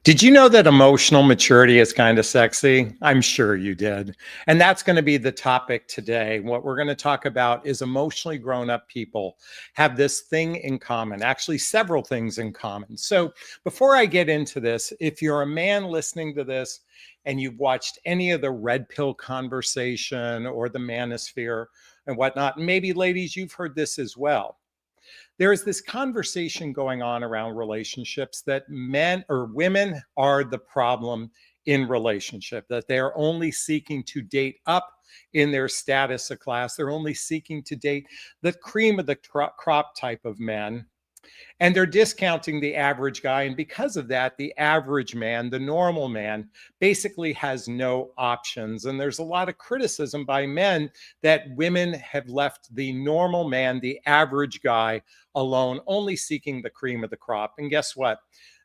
Did you know that emotional maturity is kind of sexy? I'm sure you did. And that's going to be the topic today. What we're going to talk about is emotionally grown up people have this thing in common, actually, several things in common. So, before I get into this, if you're a man listening to this and you've watched any of the Red Pill conversation or the Manosphere and whatnot, maybe ladies, you've heard this as well. There is this conversation going on around relationships that men or women are the problem in relationship, that they're only seeking to date up in their status of class. They're only seeking to date the cream of the crop type of men, and they're discounting the average guy. And because of that, the average man, the normal man, basically has no options. And there's a lot of criticism by men that women have left the normal man, the average guy, alone, only seeking the cream of the crop. And guess what?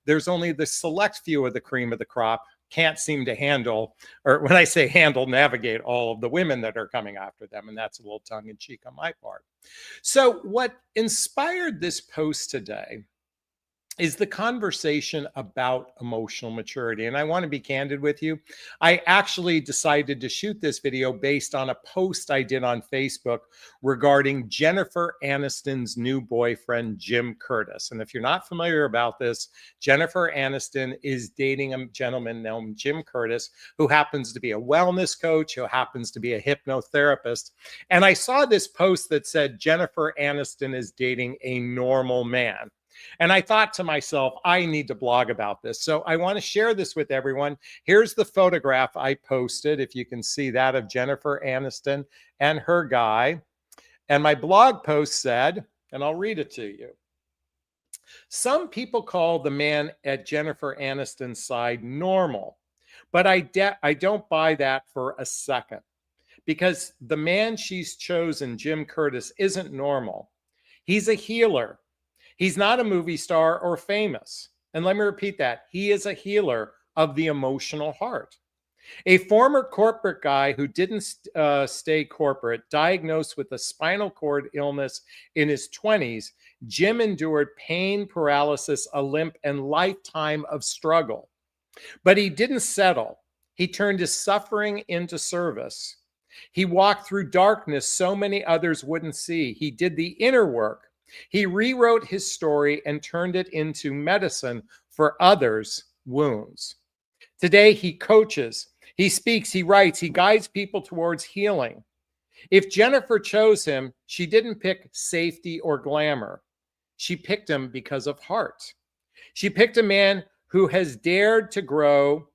There's only the select few of the cream of the crop can't seem to handle, or when I say handle, navigate all of the women that are coming after them. And that's a little tongue in cheek on my part. So what inspired this post today is the conversation about emotional maturity. And I want to be candid with you. I actually decided to shoot this video based on a post I did on Facebook regarding Jennifer Aniston's new boyfriend, Jim Curtis. And if you're not familiar about this, Jennifer Aniston is dating a gentleman named Jim Curtis, who happens to be a wellness coach, who happens to be a hypnotherapist. And I saw this post that said, Jennifer Aniston is dating a normal man. And I thought to myself, I need to blog about this. So I want to share this with everyone. Here's the photograph I posted, if you can see that, of Jennifer Aniston and her guy. And my blog post said, and I'll read it to you. Some people call the man at Jennifer Aniston's side normal, but I don't buy that for a second, because the man she's chosen, Jim Curtis, isn't normal. He's a healer. He's not a movie star or famous. And let me repeat that. He is a healer of the emotional heart. A former corporate guy who didn't stay corporate, diagnosed with a spinal cord illness in his 20s, Jim endured pain, paralysis, a limp, and lifetime of struggle. But he didn't settle. He turned his suffering into service. He walked through darkness so many others wouldn't see. He did the inner work. He rewrote his story and turned it into medicine for others' wounds. Today, he coaches, he speaks, he writes, he guides people towards healing. If Jennifer chose him, she didn't pick safety or glamour. She picked him because of heart. She picked a man who has dared to grow,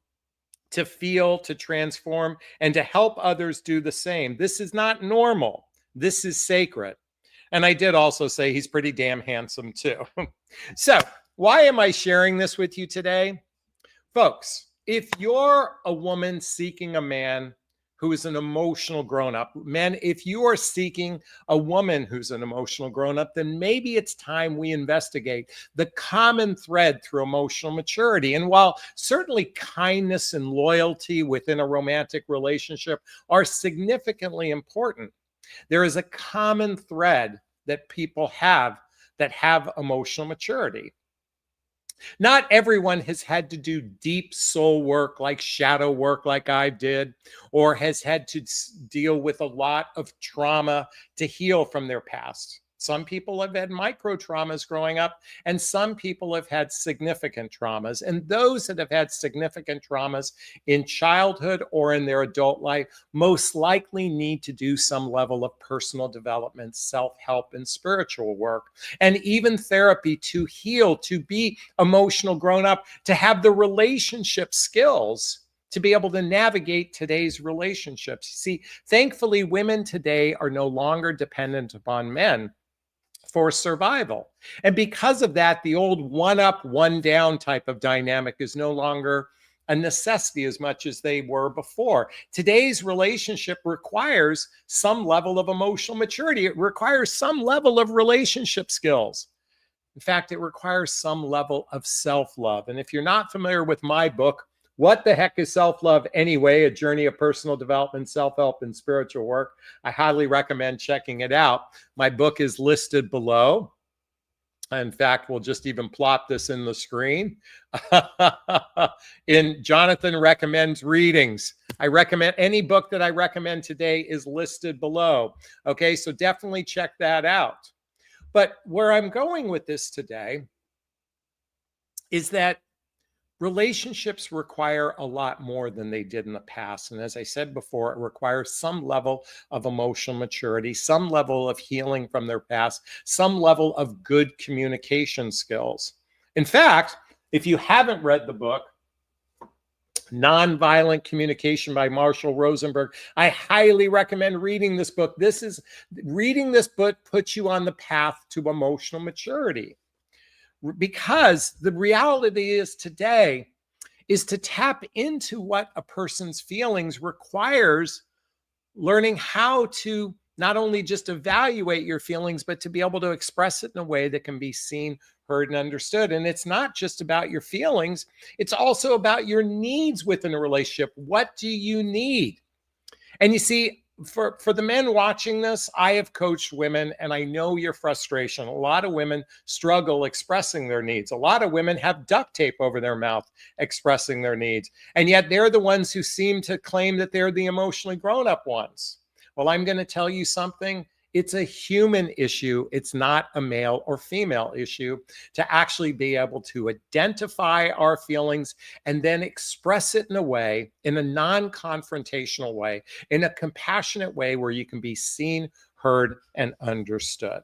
to feel, to transform, and to help others do the same. This is not normal. This is sacred. And I did also say he's pretty damn handsome too. So why am I sharing this with you today? Folks, if you're a woman seeking a man who is an emotional grown-up, men, if you are seeking a woman who's an emotional grown-up, then maybe it's time we investigate the common thread through emotional maturity. And while certainly kindness and loyalty within a romantic relationship are significantly important, there is a common thread that people have that have emotional maturity. Not everyone has had to do deep soul work, like shadow work, like I did, or has had to deal with a lot of trauma to heal from their past. Some people have had micro traumas growing up, and some people have had significant traumas. And those that have had significant traumas in childhood or in their adult life most likely need to do some level of personal development, self-help, and spiritual work, and even therapy to heal, to be emotional grown up, to have the relationship skills to be able to navigate today's relationships. See, thankfully, women today are no longer dependent upon men for survival. And because of that, the old one up, one down type of dynamic is no longer a necessity as much as they were before. Today's relationship requires some level of emotional maturity. It requires some level of relationship skills. In fact, it requires some level of self-love. And if you're not familiar with my book, What the Heck is Self-Love Anyway? A Journey of Personal Development, Self-Help, and Spiritual Work, I highly recommend checking it out. My book is listed below. In fact, we'll just even plot this in the screen. In Jonathan recommends readings. I recommend any book that I recommend today is listed below. Okay, so definitely check that out. But where I'm going with this today is that relationships require a lot more than they did in the past. And as I said before, it requires some level of emotional maturity, some level of healing from their past, some level of good communication skills. In fact, if you haven't read the book, Nonviolent Communication by Marshall Rosenberg, I highly recommend reading this book. Reading this book puts you on the path to emotional maturity. Because the reality is today is to tap into what a person's feelings requires learning how to not only just evaluate your feelings, but to be able to express it in a way that can be seen, heard, and understood. And it's not just about your feelings, it's also about your needs within a relationship. What do you need? And you see, for the men watching this, I have coached women and I know your frustration. A lot of women struggle expressing their needs. A lot of women have duct tape over their mouth expressing their needs. And yet they're the ones who seem to claim that they're the emotionally grown-up ones. Well, I'm going to tell you something. It's a human issue. It's not a male or female issue to actually be able to identify our feelings and then express it in a way, in a non-confrontational way, in a compassionate way where you can be seen, heard, and understood.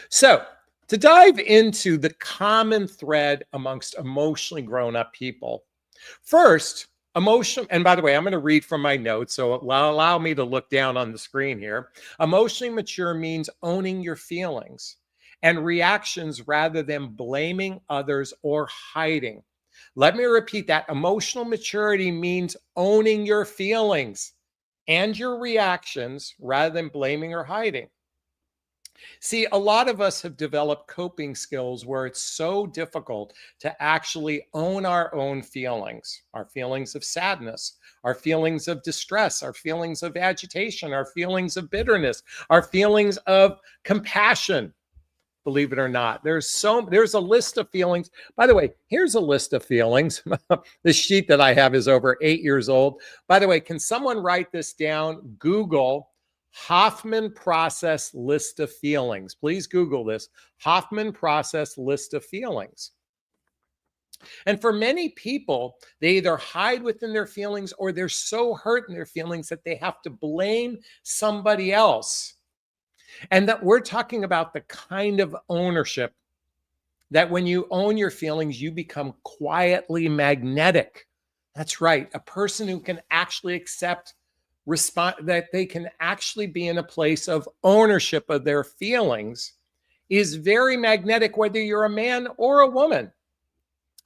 So, to dive into the common thread amongst emotionally grown-up people, first, emotion, and by the way, I'm going to read from my notes, so allow me to look down on the screen here. Emotionally mature means owning your feelings and reactions rather than blaming others or hiding. Let me repeat that. Emotional maturity means owning your feelings and your reactions rather than blaming or hiding. See, a lot of us have developed coping skills where it's so difficult to actually own our own feelings, our feelings of sadness, our feelings of distress, our feelings of agitation, our feelings of bitterness, our feelings of compassion. Believe it or not, there's a list of feelings. By the way, here's a list of feelings. The sheet that I have is over 8 years old. By the way, can someone write this down? Google Hoffman Process List of Feelings. Please Google this. Hoffman Process List of Feelings. And for many people, they either hide within their feelings or they're so hurt in their feelings that they have to blame somebody else. And that we're talking about the kind of ownership that when you own your feelings, you become quietly magnetic. That's right. A person who can actually accept that they can actually be in a place of ownership of their feelings is very magnetic, whether you're a man or a woman.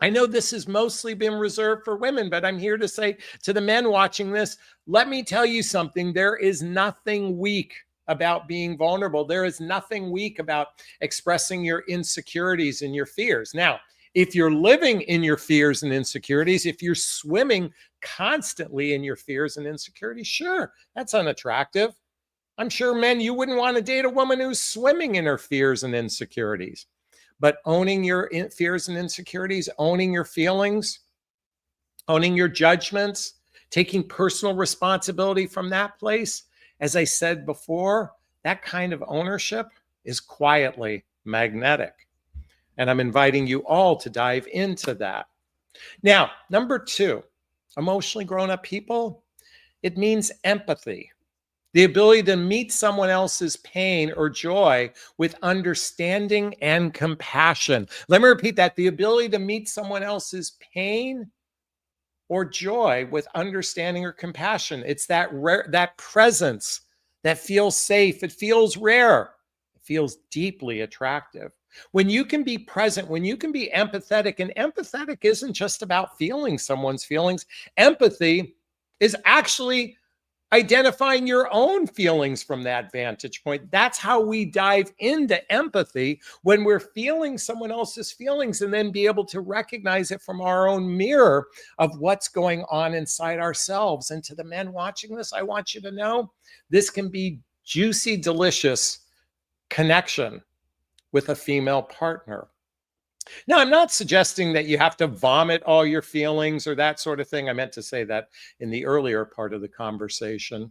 I know this has mostly been reserved for women, but I'm here to say to the men watching this, let me tell you something. There is nothing weak about being vulnerable. There is nothing weak about expressing your insecurities and your fears. Now, if you're living in your fears and insecurities, if you're swimming constantly in your fears and insecurities, sure, that's unattractive. I'm sure, men, you wouldn't want to date a woman who's swimming in her fears and insecurities. But owning your fears and insecurities, owning your feelings, owning your judgments, taking personal responsibility from that place, as I said before, that kind of ownership is quietly magnetic. And I'm inviting you all to dive into that. Now, number 2, emotionally grown-up people, it means empathy. The ability to meet someone else's pain or joy with understanding and compassion. Let me repeat that. The ability to meet someone else's pain or joy with understanding or compassion. It's that presence that feels safe. It feels rare. It feels deeply attractive. When you can be present, when you can be empathetic, and empathetic isn't just about feeling someone's feelings. Empathy is actually identifying your own feelings from that vantage point. That's how we dive into empathy, when we're feeling someone else's feelings and then be able to recognize it from our own mirror of what's going on inside ourselves. And to the men watching this, I want you to know this can be juicy, delicious connection with a female partner. Now, I'm not suggesting that you have to vomit all your feelings or that sort of thing. I meant to say that in the earlier part of the conversation.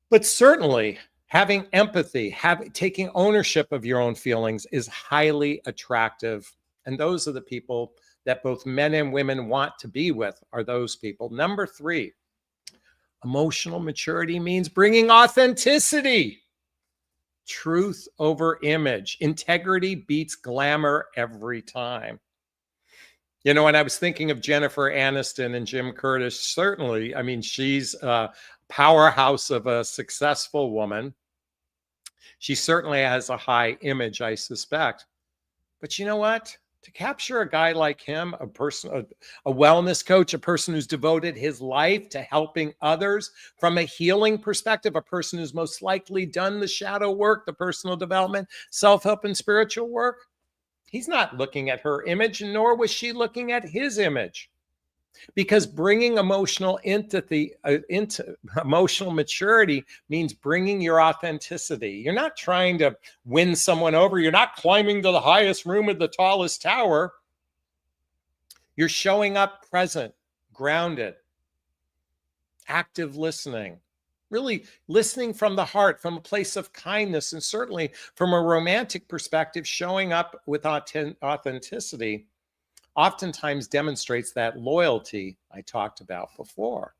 But certainly, having empathy, taking ownership of your own feelings is highly attractive. And those are the people that both men and women want to be with, are those people. Number 3, emotional maturity means bringing authenticity. Truth over image. Integrity beats glamour every time. You know, when I was thinking of Jennifer Aniston and Jim Curtis, certainly, I mean, she's a powerhouse of a successful woman. She certainly has a high image, I suspect. But you know what? To capture a guy like him, a wellness coach, a person who's devoted his life to helping others from a healing perspective, a person who's most likely done the shadow work, the personal development, self-help, and spiritual work, he's not looking at her image, nor was she looking at his image. Because bringing emotional empathy into emotional maturity means bringing your authenticity. You're not trying to win someone over. You're not climbing to the highest room of the tallest tower. You're showing up present, grounded, active listening, really listening from the heart, from a place of kindness, and certainly from a romantic perspective, showing up with authenticity oftentimes demonstrates that loyalty I talked about before.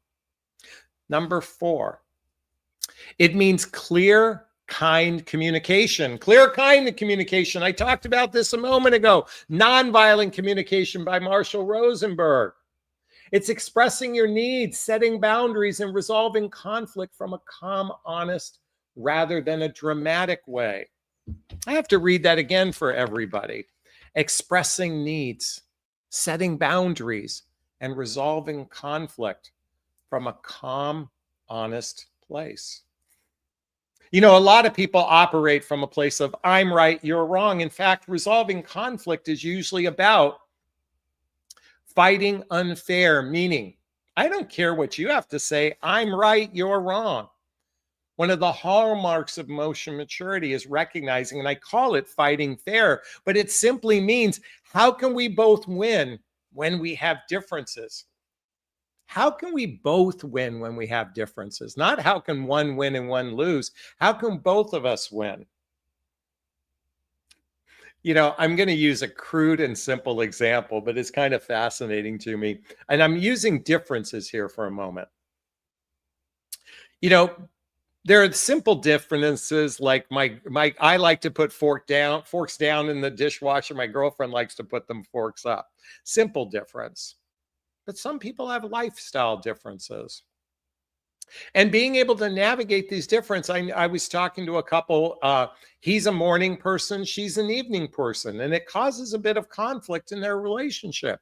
Number 4, it means clear, kind communication. Clear, kind communication. I talked about this a moment ago. Nonviolent communication by Marshall Rosenberg. It's expressing your needs, setting boundaries, and resolving conflict from a calm, honest, rather than a dramatic way. I have to read that again for everybody. Expressing needs, setting boundaries, and resolving conflict from a calm, honest place. You know, a lot of people operate from a place of I'm right, you're wrong. In fact, resolving conflict is usually about fighting unfair, meaning I don't care what you have to say. I'm right, you're wrong. One of the hallmarks of emotional maturity is recognizing, and I call it fighting fair, but it simply means how can we both win when we have differences? How can we both win when we have differences? Not how can one win and one lose? How can both of us win? You know, I'm going to use a crude and simple example, but it's kind of fascinating to me. And I'm using differences here for a moment. You know, there are simple differences like I like to put forks down in the dishwasher. My girlfriend likes to put them forks up. Simple difference. But some people have lifestyle differences. And being able to navigate these differences, I was talking to a couple, he's a morning person, she's an evening person, and it causes a bit of conflict in their relationship.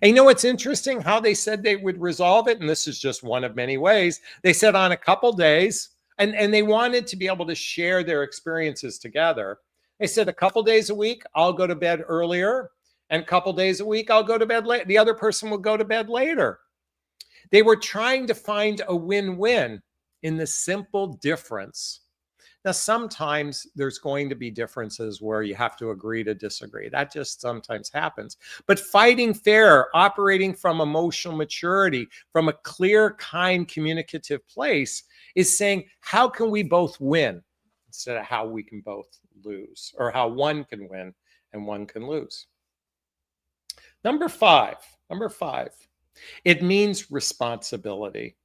And you know what's interesting? How they said they would resolve it, and this is just one of many ways. They said on a couple days, and they wanted to be able to share their experiences together. They said a couple days a week, I'll go to bed earlier, and a couple days a week, I'll go to bed late. The other person will go to bed later. They were trying to find a win-win in the simple difference. Now, sometimes there's going to be differences where you have to agree to disagree. That just sometimes happens. But fighting fair, operating from emotional maturity, from a clear, kind, communicative place is saying, how can we both win instead of how we can both lose, or how one can win and one can lose. Number five, it means responsibility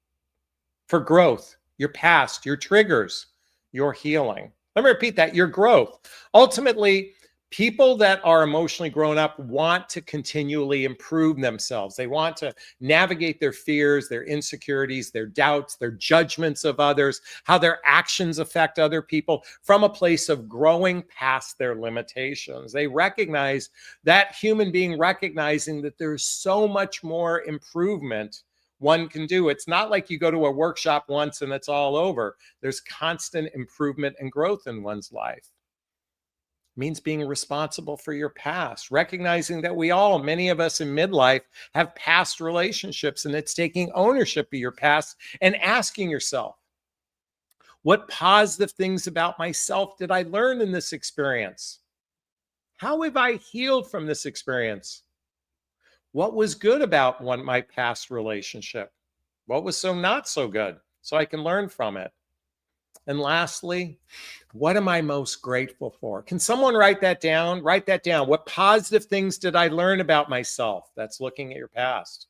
for growth, your past, your triggers, your healing. Let me repeat that, your growth. Ultimately, people that are emotionally grown up want to continually improve themselves. They want to navigate their fears, their insecurities, their doubts, their judgments of others, how their actions affect other people from a place of growing past their limitations. They recognize that human being recognizing that there's so much more improvement one can do. It's not like you go to a workshop once and it's all over. There's constant improvement and growth in one's life. Means being responsible for your past, recognizing that many of us in midlife have past relationships, and it's taking ownership of your past and asking yourself, What positive things about myself did I learn in this experience? How have I healed from this experience? What was good about my past relationship? What was so not so good? So I can learn from it. And lastly, what am I most grateful for? Can someone write that down? Write that down. What positive things did I learn about myself? That's looking at your past.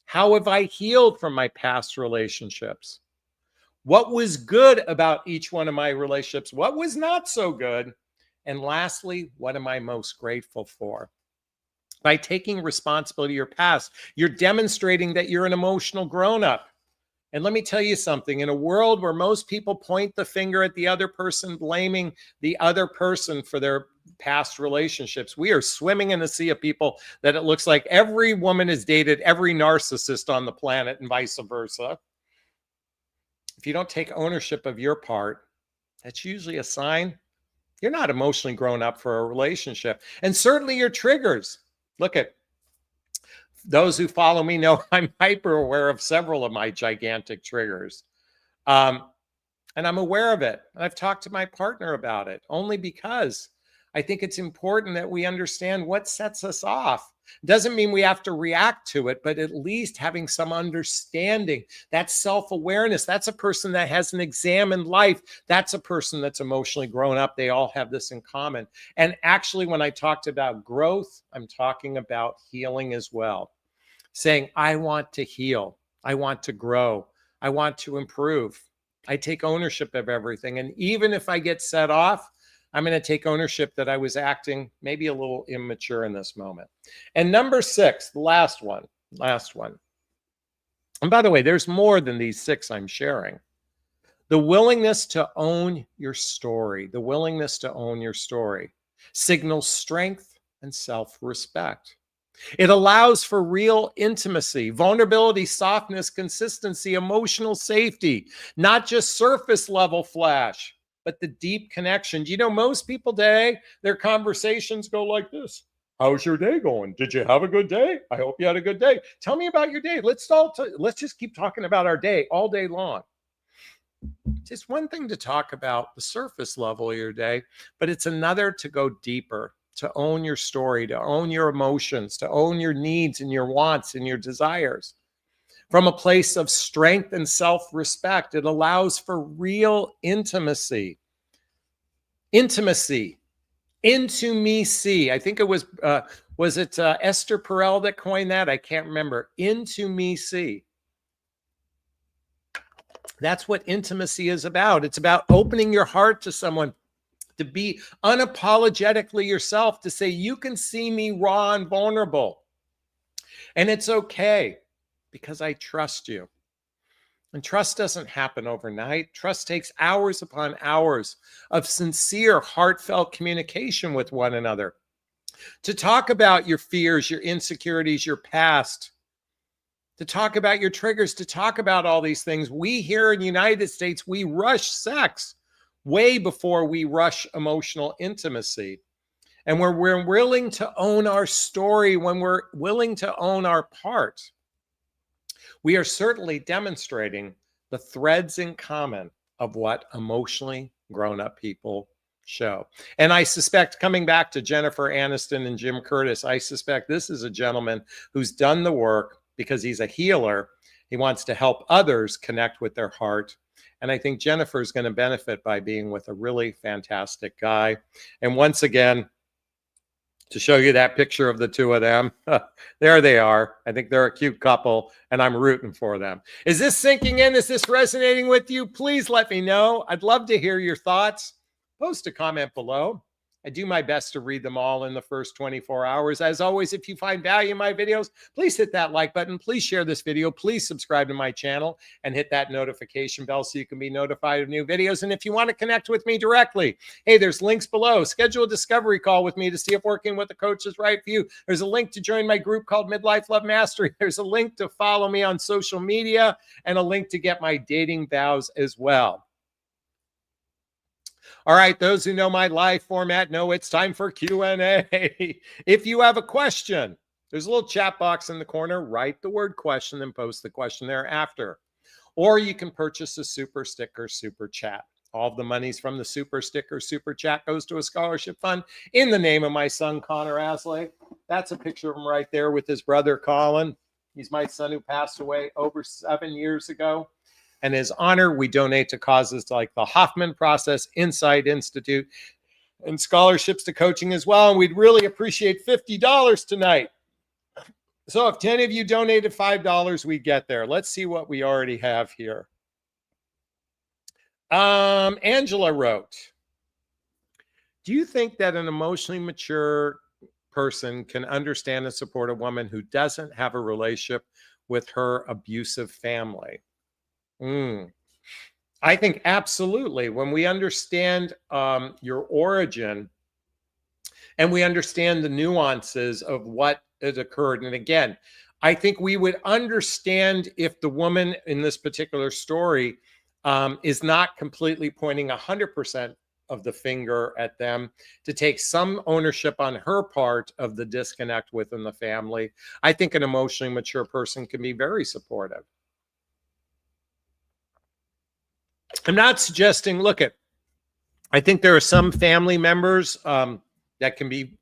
How have I healed from my past relationships? What was good about each one of my relationships? What was not so good? And lastly, what am I most grateful for? By taking responsibility of your past, you're demonstrating that you're an emotional grown-up. And let me tell you something, in a world where most people point the finger at the other person, blaming the other person for their past relationships, we are swimming in a sea of people that it looks like every woman has dated every narcissist on the planet and vice versa. If you don't take ownership of your part, that's usually a sign you're not emotionally grown up for a relationship. And certainly your triggers. Look at those who follow me know I'm hyper aware of several of my gigantic triggers. And I'm aware of it. And I've talked to my partner about it only because I think it's important that we understand what sets us off. Doesn't mean we have to react to it, but at least having some understanding. That's self-awareness. That's a person that has an examined life. That's a person that's emotionally grown up. They all have this in common. And actually, when I talked about growth, I'm talking about healing as well. Saying, I want to heal. I want to grow. I want to improve. I take ownership of everything. And even if I get set off, I'm going to take ownership that I was acting maybe a little immature in this moment. And number 6, the last one. And by the way, there's more than these 6 I'm sharing. The willingness to own your story, the willingness to own your story signals strength and self-respect. It allows for real intimacy, vulnerability, softness, consistency, emotional safety, not just surface level flash, but the deep connection. You know, most people today, their conversations go like this. How's your day going? Did you have a good day? I hope you had a good day. Tell me about your day. Let's just keep talking about our day all day long. It's one thing to talk about the surface level of your day, but it's another to go deeper, to own your story, to own your emotions, to own your needs and your wants and your desires. From a place of strength and self-respect, it allows for real intimacy. Intimacy. Into me see. I think it was it Esther Perel that coined that? I can't remember. Into me see. That's what intimacy is about. It's about opening your heart to someone, to be unapologetically yourself, to say, you can see me raw and vulnerable. And it's okay because I trust you. And trust doesn't happen overnight. Trust takes hours upon hours of sincere, heartfelt communication with one another. To talk about your fears, your insecurities, your past, to talk about your triggers, to talk about all these things. We here in the United States, we rush sex way before we rush emotional intimacy. And when we're willing to own our story, when we're willing to own our part, we are certainly demonstrating the threads in common of what emotionally grown-up people show. And I suspect, coming back to Jennifer Aniston and Jim Curtis, I suspect this is a gentleman who's done the work because he's a healer. He wants to help others connect with their heart. And I think Jennifer is going to benefit by being with a really fantastic guy. And once again, to show you that picture of the two of them, there they are. I think they're a cute couple, and I'm rooting for them. Is this sinking in? Is this resonating with you? Please let me know. I'd love to hear your thoughts. Post a comment below. I do my best to read them all in the first 24 hours. As always, if you find value in my videos, please hit that like button. Please share this video. Please subscribe to my channel and hit that notification bell so you can be notified of new videos. And if you want to connect with me directly, hey, there's links below. Schedule a discovery call with me to see if working with a coach is right for you. There's a link to join my group called Midlife Love Mastery. There's a link to follow me on social media and a link to get my dating vows as well. All right, those who know my live format know it's time for Q&A. If you have a question, there's a little chat box in the corner. Write the word question and post the question thereafter. or you can purchase a super sticker, super chat. All of the monies from the super sticker, super chat goes to a scholarship fund in the name of my son, Connor Asley. That's a picture of him right there with his brother, Colin. He's my son who passed away over 7 years ago. And in his honor, we donate to causes like the Hoffman Process, Insight Institute, and scholarships to coaching as well. And we'd really appreciate $50 tonight. So if 10 of you donated $5, we get there. Let's see what we already have here. Angela wrote, do you think that an emotionally mature person can understand and support a woman who doesn't have a relationship with her abusive family? I think absolutely. When we understand your origin and we understand the nuances of what has occurred, and again, I think we would understand if the woman in this particular story is not completely pointing 100% of the finger at them, to take some ownership on her part of the disconnect within the family. I think an emotionally mature person can be very supportive. I'm not suggesting, I think there are some family members that can be,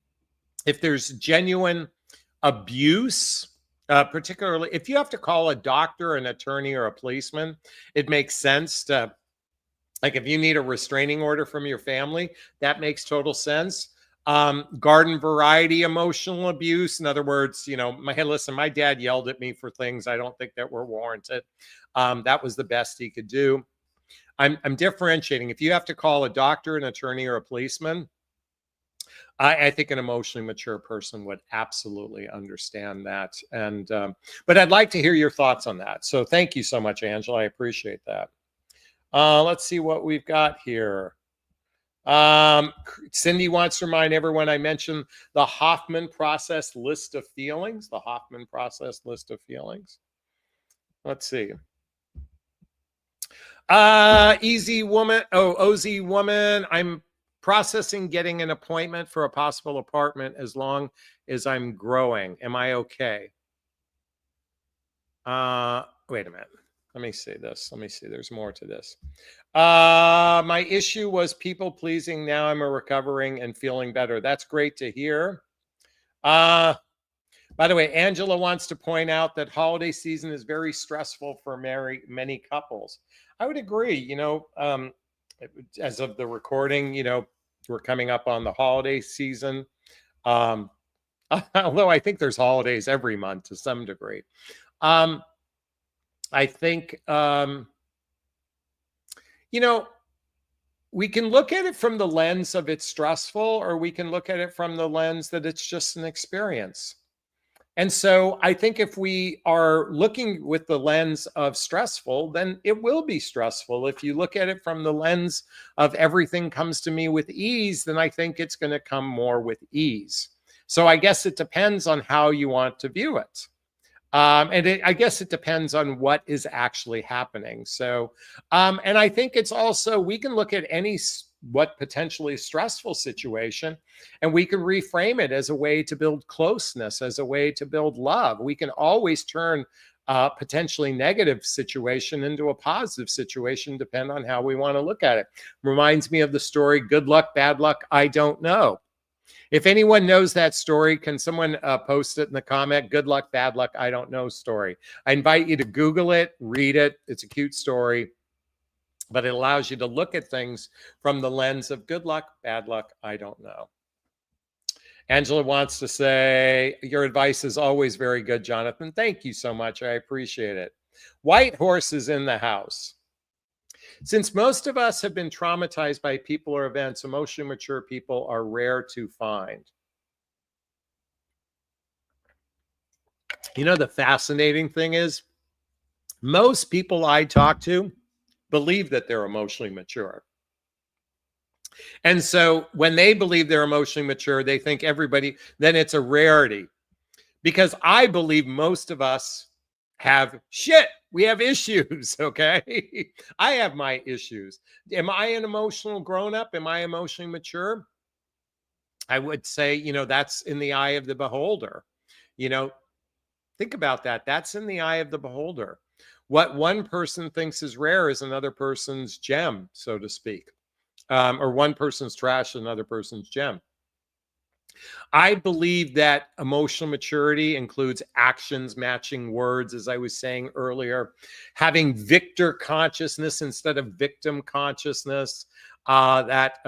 if there's genuine abuse, particularly if you have to call a doctor, an attorney, or a policeman, it makes sense to, like, if you need a restraining order from your family, that makes total sense. Garden variety emotional abuse. In other words, hey, listen, my dad yelled at me for things I don't think that were warranted. That was the best he could do. I'm differentiating. If you have to call a doctor, an attorney, or a policeman, I think an emotionally mature person would absolutely understand that. And but I'd like to hear your thoughts on that. So thank you so much, Angela. I appreciate that. Let's see what we've got here. Cindy wants to remind everyone I mentioned the Hoffman Process list of feelings. The Hoffman Process list of feelings. Let's see. Easy woman. Oh, OZ woman. I'm processing getting an appointment for a possible apartment as long as I'm growing. Am I okay? Wait a minute. Let me see this. Let me see. There's more to this. My issue was people pleasing. Now I'm recovering and feeling better. That's great to hear. By the way, Angela wants to point out that holiday season is very stressful for many couples. I would agree. As of the recording, we're coming up on the holiday season. Although I think there's holidays every month to some degree. I think, we can look at it from the lens of it's stressful, or we can look at it from the lens that it's just an experience. And so I think if we are looking with the lens of stressful, then it will be stressful. If you look at it from the lens of everything comes to me with ease, then I think it's going to come more with ease. So I guess it depends on how you want to view it. I guess it depends on what is actually happening. So, and I think it's also, we can look at what potentially stressful situation, and we can reframe it as a way to build closeness, as a way to build love. We can always turn a potentially negative situation into a positive situation, depending on how we want to look at it. Reminds me of the story, good luck, bad luck, I don't know. If anyone knows that story, can someone post it in the comment? Good luck, bad luck, I don't know story. I invite you to Google it, read it. It's a cute story, but it allows you to look at things from the lens of good luck, bad luck, I don't know. Angela wants to say, your advice is always very good, Jonathan. Thank you so much. I appreciate it. White Horse is in the house. Since most of us have been traumatized by people or events, emotionally mature people are rare to find. The fascinating thing is, most people I talk to believe that they're emotionally mature. And so when they believe they're emotionally mature, they think everybody, then it's a rarity. Because I believe most of us have shit. We have issues, okay? I have my issues. Am I an emotional grown-up? Am I emotionally mature? I would say, that's in the eye of the beholder. Think about that. That's in the eye of the beholder. What one person thinks is rare is another person's gem, so to speak. Or one person's trash, another person's gem. I believe that emotional maturity includes actions matching words, as I was saying earlier, having victor consciousness instead of victim consciousness, that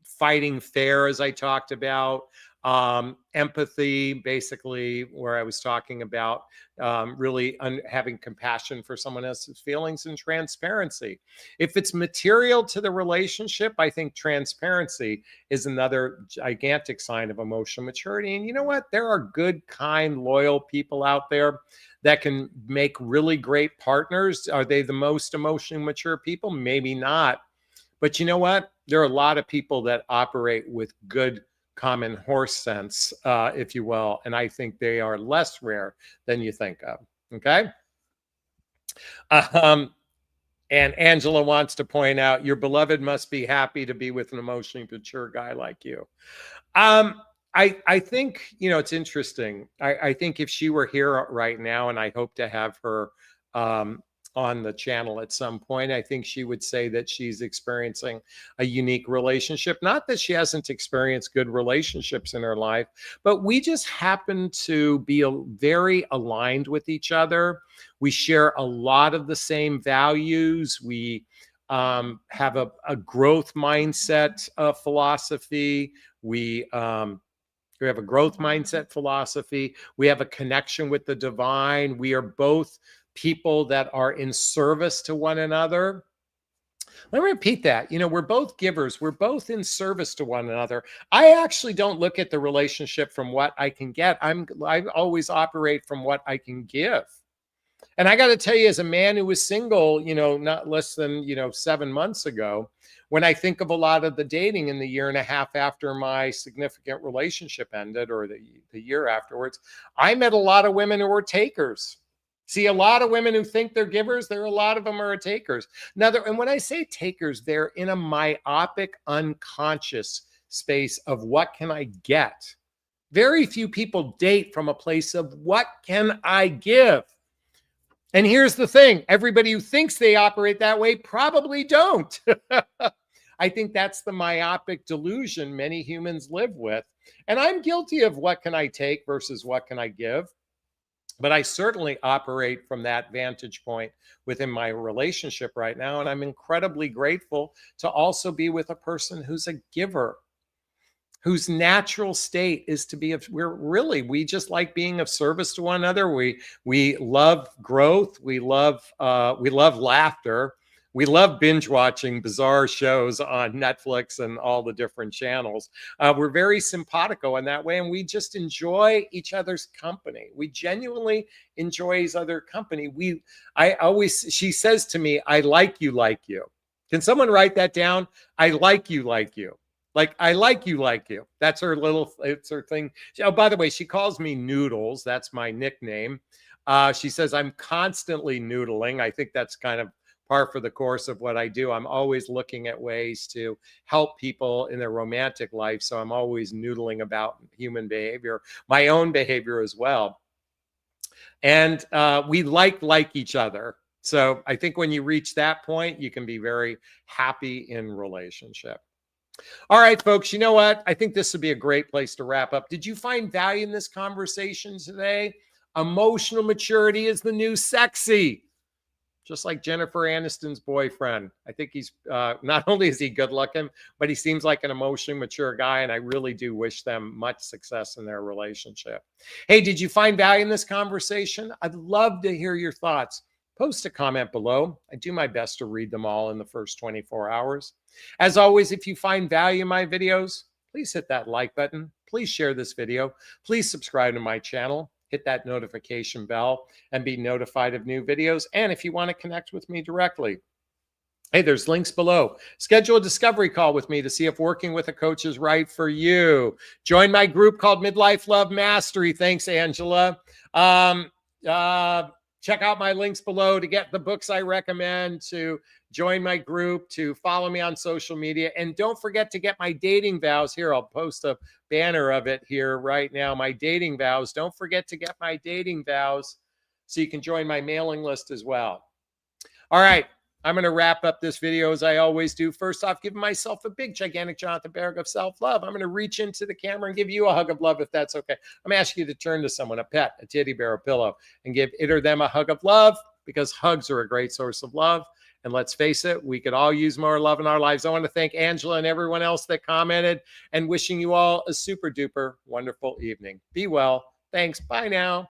fighting fair, as I talked about, empathy, basically, where I was talking about really having compassion for someone else's feelings, and transparency. If it's material to the relationship, I think transparency is another gigantic sign of emotional maturity. And you know what? There are good, kind, loyal people out there that can make really great partners. Are they the most emotionally mature people? Maybe not. But you know what? There are a lot of people that operate with good common horse sense, if you will. And I think they are less rare than you think of. Okay. Um, and Angela wants to point out your beloved must be happy to be with an emotionally mature guy like you. Um, I think, it's interesting. I think if she were here right now, and I hope to have her on the channel at some point, I think she would say that she's experiencing a unique relationship. Not that she hasn't experienced good relationships in her life, but we just happen to be very aligned with each other. We share a lot of the same values. We have a growth mindset philosophy. We have a growth mindset philosophy. We have a connection with the divine. We are both people that are in service to one another. Let me repeat that. We're both givers. We're both in service to one another. I actually don't look at the relationship from what I can get. I always operate from what I can give. And I got to tell you, as a man who was single, not less than, 7 months ago, when I think of a lot of the dating in the year and a half after my significant relationship ended, or the year afterwards, I met a lot of women who were takers. See, a lot of women who think they're givers, there are a lot of them are takers. Now, and when I say takers, they're in a myopic, unconscious space of what can I get? Very few people date from a place of what can I give? And here's the thing, everybody who thinks they operate that way probably don't. I think that's the myopic delusion many humans live with. And I'm guilty of what can I take versus what can I give. But I certainly operate from that vantage point within my relationship right now. And I'm incredibly grateful to also be with a person who's a giver, whose natural state is to be we just like being of service to one another. We love growth. We love laughter. We love binge watching bizarre shows on Netflix and all the different channels. We're very simpatico in that way, and we just enjoy each other's company. We genuinely enjoy each other's company. She says to me, "I like you like you." Can someone write that down? I like you like you. Like, I like you like you. That's it's her thing. Oh, by the way, she calls me Noodles. That's my nickname. She says I'm constantly noodling. I think that's kind of par for the course of what I do. I'm always looking at ways to help people in their romantic life. So I'm always noodling about human behavior, my own behavior as well. And we like each other. So I think when you reach that point, you can be very happy in relationship. All right, folks, you know what? I think this would be a great place to wrap up. Did you find value in this conversation today? Emotional maturity is the new sexy. Just like Jennifer Aniston's boyfriend. I think he's not only is he good looking, but he seems like an emotionally mature guy. And I really do wish them much success in their relationship. Hey, did you find value in this conversation? I'd love to hear your thoughts. Post a comment below. I do my best to read them all in the first 24 hours. As always, if you find value in my videos, please hit that like button. Please share this video. Please subscribe to my channel. Hit that notification bell and be notified of new videos. And if you want to connect with me directly, hey, there's links below. Schedule a discovery call with me to see if working with a coach is right for you. Join my group called Midlife Love Mastery. Thanks, Angela. Check out my links below to get the books I recommend, to join my group, to follow me on social media. And don't forget to get my dating vows. Here, I'll post a banner of it here right now. My dating vows. Don't forget to get my dating vows so you can join my mailing list as well. All right. I'm going to wrap up this video as I always do. First off, giving myself a big, gigantic Jonathan Berg of self-love. I'm going to reach into the camera and give you a hug of love if that's okay. I'm asking you to turn to someone, a pet, a teddy bear, a pillow, and give it or them a hug of love, because hugs are a great source of love. And let's face it, we could all use more love in our lives. I want to thank Angela and everyone else that commented, and wishing you all a super duper wonderful evening. Be well. Thanks. Bye now.